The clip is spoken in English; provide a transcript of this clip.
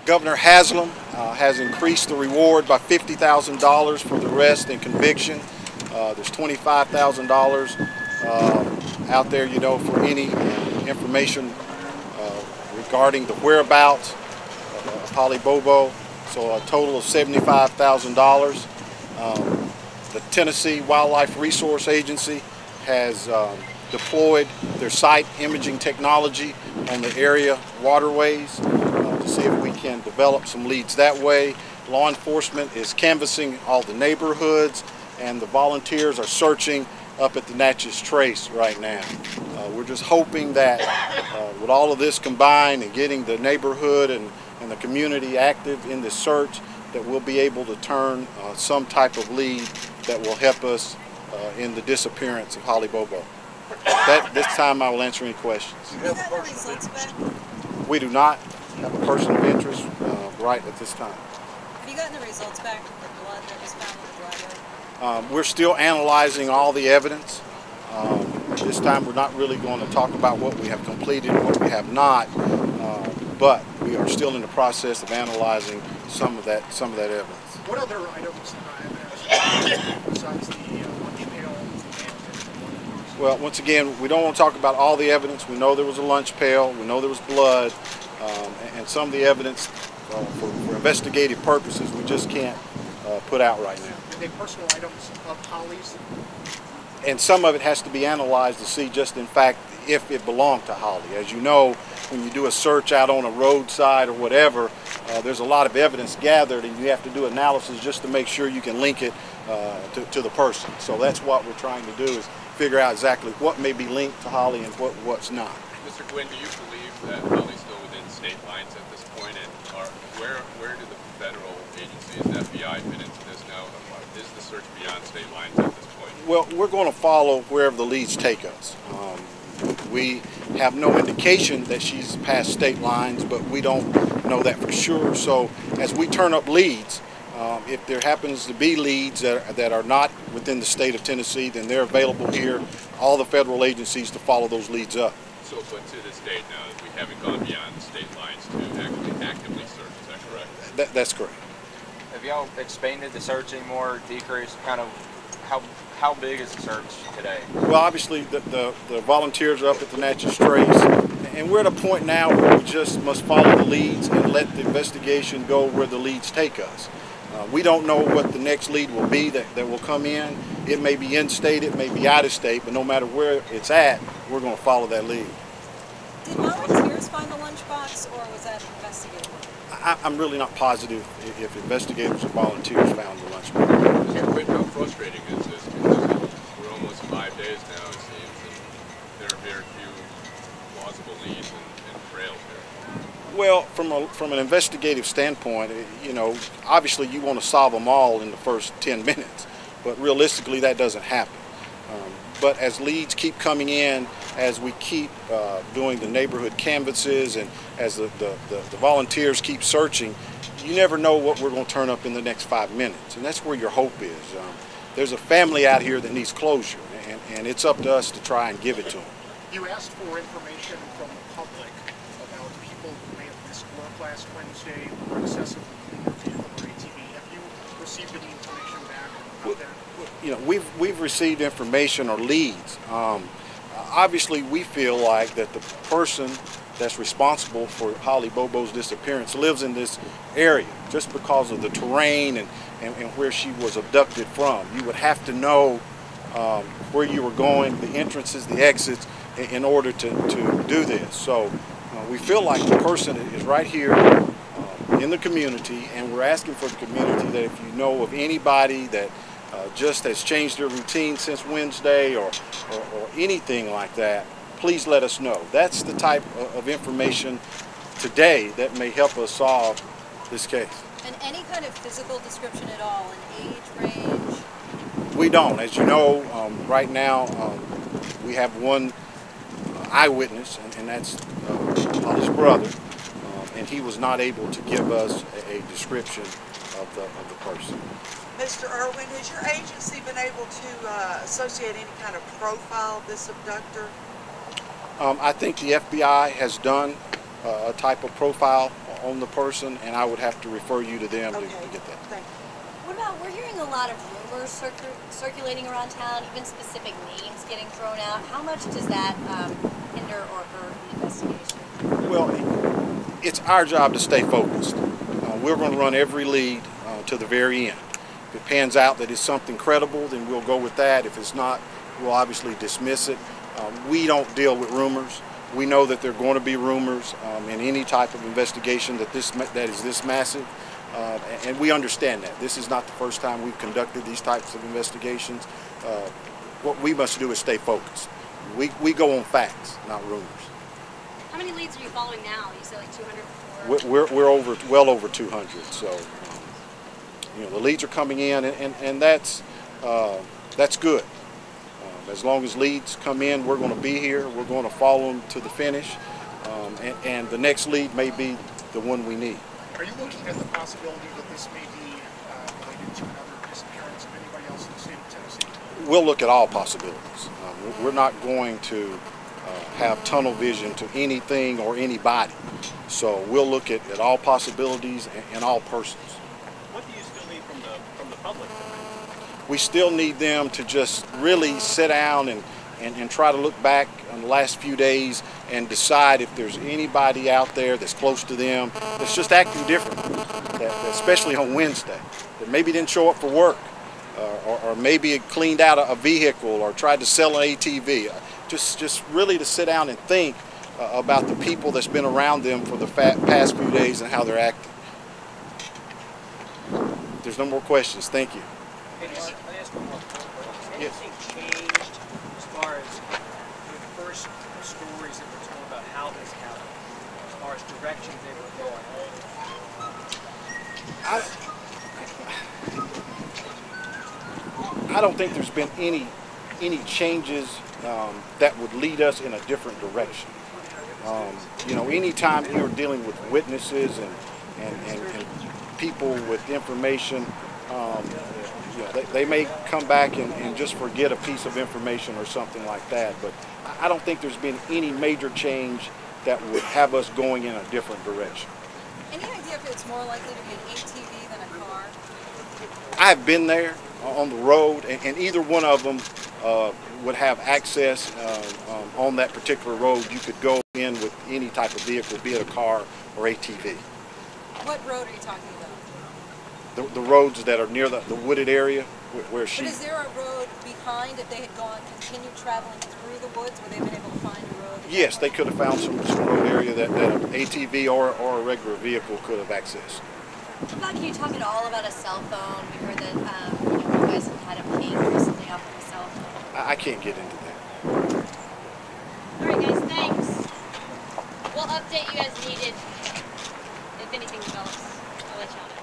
Governor Haslam has increased the reward by $50,000 for the arrest and conviction. There's $25,000 out there, you know, for any information regarding the whereabouts of Holly Bobo. So a total of $75,000. The Tennessee Wildlife Resource Agency has deployed their site imaging technology on the area waterways to see if we can develop some leads that way. Law enforcement is canvassing all the neighborhoods, and the volunteers are searching up at the Natchez Trace right now. We're just hoping that with all of this combined and getting the neighborhood and the community active in this search, that we'll be able to turn some type of lead that will help us in the disappearance of Holly Bobo. This time I will answer any questions. Do you have the results back? We do not have a person of interest right at this time. Have you gotten the results back from the blood that was found in the driveway? We're still analyzing all the evidence. At this time we're not really going to talk about what we have completed and what we have not, but we are still in the process of analyzing some of that evidence. What other items besides the lunch pail? Well, once again, we don't want to talk about all the evidence. We know there was a lunch pail, we know there was blood, and some of the evidence for investigative purposes we just can't put out right now. Are they personal items of Holly's? And some of it has to be analyzed to see just in fact if it belonged to Holly. As you know, when you do a search out on a roadside or whatever, there's a lot of evidence gathered, and you have to do analysis just to make sure you can link it to the person. So that's what we're trying to do, is figure out exactly what may be linked to Holly and what's not. Mr. Gwyn, do you believe that Holly's still within state lines at this point, and where do the federal agencies and FBI fit into this now? Is the search beyond state lines at this point? Well, we're going to follow wherever the leads take us. We have no indication that she's past state lines, but we don't know that for sure. So as we turn up leads, if there happens to be leads that are not within the state of Tennessee, then they're available here, all the federal agencies, to follow those leads up. So, but to this date now, we haven't gone beyond the state lines to actually actively search, is that correct? That's correct. Have y'all expanded the search anymore, decreased? Kind of how big is the search today? Well, obviously the volunteers are up at the Natchez Trace, and we're at a point now where we just must follow the leads and let the investigation go where the leads take us. We don't know what the next lead will be that will come in. It may be in-state, it may be out-of-state, but no matter where it's at, we're going to follow that lead. Did volunteers find the lunchbox, or was that investigative? I'm really not positive if investigators or volunteers found the lunchbox. How frustrating is this? Because we're almost 5 days now, it seems, and there are very few plausible leads and trails here. Well, from an investigative standpoint, you know, obviously you want to solve them all in the first 10 minutes, but realistically that doesn't happen. But as leads keep coming in, as we keep doing the neighborhood canvasses, and as the volunteers keep searching, you never know what we're going to turn up in the next 5 minutes, and that's where your hope is. There's a family out here that needs closure, and it's up to us to try and give it to them. You asked for information from the public about people who may have missed work last Wednesday or excessively clean their vehicle or ATV. Have you received any information back about that? You know, we've received information or leads. Obviously, we feel like that the person that's responsible for Holly Bobo's disappearance lives in this area just because of the terrain and where she was abducted from. You would have to know where you were going, the entrances, the exits, in order to do this. So we feel like the person is right here in the community, and we're asking for the community that if you know of anybody that just has changed their routine since Wednesday or anything like that, please let us know. That's the type of information today that may help us solve this case. And any kind of physical description at all, an age range? We don't. As you know, right now we have one eyewitness, and that's Holly's brother, and he was not able to give us a description of the person. Mr. Irwin, has your agency been able to associate any kind of profile of this abductor? I think the FBI has done a type of profile on the person, and I would have to refer you to them to get that. Thank you. What about, we're hearing a lot of rumors circulating around town, even specific names getting thrown out. How much does that hinder or hurt the investigation? Well, it's our job to stay focused. We're going to run every lead to the very end. If it pans out that it's something credible, then we'll go with that. If it's not, we'll obviously dismiss it. We don't deal with rumors. We know that there are going to be rumors in any type of investigation that is this massive, and we understand that. This is not the first time we've conducted these types of investigations. What we must do is stay focused. We go on facts, not rumors. How many leads are you following now? You said like 200 before? We're well over 200. So you know, the leads are coming in, and that's good. As long as leads come in, we're going to be here. We're going to follow them to the finish, and the next lead may be the one we need. Are you looking at the possibility that this may be related to another disappearance of anybody else in the state of Tennessee? We'll look at all possibilities. We're not going to have tunnel vision to anything or anybody. So we'll look at all possibilities and all persons. What do you still need from the public? We still need them to just really sit down and try to look back on the last few days and decide if there's anybody out there that's close to them that's just acting different, especially on Wednesday, that maybe didn't show up for work, or maybe it cleaned out a vehicle or tried to sell an ATV. Just really to sit down and think about the people that's been around them for the past few days and how they're acting. If there's no more questions, thank you. Hey, Mark, can I ask one more question? Yes. Anything changed as far as the first stories that were told about how this happened, as far as directions they were going? I don't think there's been any changes that would lead us in a different direction. You know, anytime you're dealing with witnesses and people with information, you know, they may come back and just forget a piece of information or something like that. But I don't think there's been any major change that would have us going in a different direction. Any idea if it's more likely to be an ATV than a car? I've been there on the road, and either one of them would have access on that particular road. You could go in with any type of vehicle, be it a car or ATV. What road are you talking about? The roads that are near the wooded area where she... But is there a road behind, if they had continued traveling through the woods, would they have been able to find a road? Yes, they could have found some road area that an ATV or a regular vehicle could have accessed. Can you talk at all about a cell phone? We heard that you guys have had a ping recently off of a cell phone. I can't get into that. All right, guys, thanks. We'll update you as needed. If anything develops, I'll let you know.